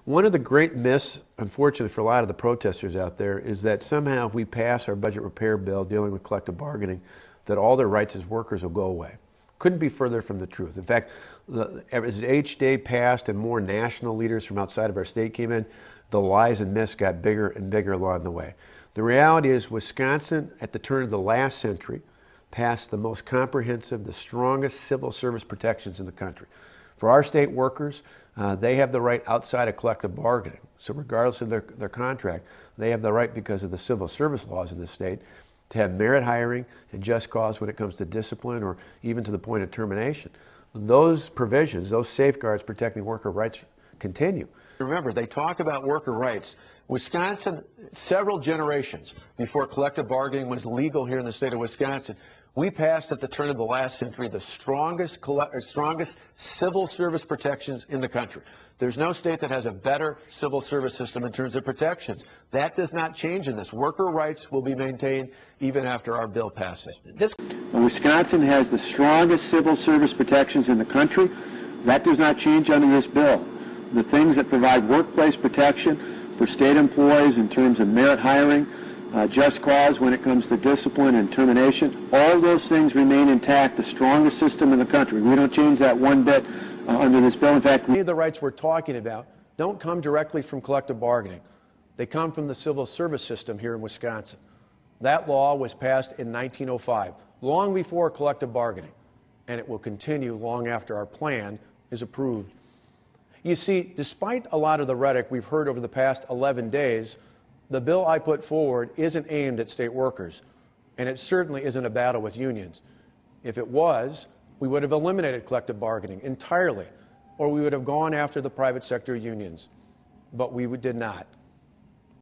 One of the great myths, unfortunately for a lot of the protesters out there, is that somehow if we pass our budget repair bill dealing with collective bargaining, that all their rights as workers will go away. Couldn't be further from the truth. In fact, as each day passed and more national leaders from outside of our state came in, the lies and myths got bigger and bigger along the way. The reality is Wisconsin, at the turn of the last century, passed the most comprehensive, the strongest civil service protections in the country. For our state workers, they have the right outside of collective bargaining. So regardless of their contract, they have the right, because of the civil service laws in this state, to have merit hiring and just cause when it comes to discipline or even to the point of termination. Those provisions, those safeguards protecting worker rights continue. Remember, they talk about worker rights. Wisconsin, several generations before collective bargaining was legal here in the state of Wisconsin, we passed at the turn of the last century the strongest civil service protections in the country. There's no state that has a better civil service system in terms of protections. That does not change in this. Worker rights will be maintained even after our bill passes. Wisconsin has the strongest civil service protections in the country. That does not change under this bill. The things that provide workplace protection for state employees in terms of merit hiring, just cause when it comes to discipline and termination, all those things remain intact, the strongest system in the country. We don't change that one bit under this bill. In fact, many of the rights we're talking about don't come directly from collective bargaining. They come from the civil service system here in Wisconsin. That law was passed in 1905, long before collective bargaining, and it will continue long after our plan is approved. You see, despite a lot of the rhetoric we've heard over the past 11 days, the bill I put forward isn't aimed at state workers, and it certainly isn't a battle with unions. If it was, we would have eliminated collective bargaining entirely, or we would have gone after the private sector unions. But we did not.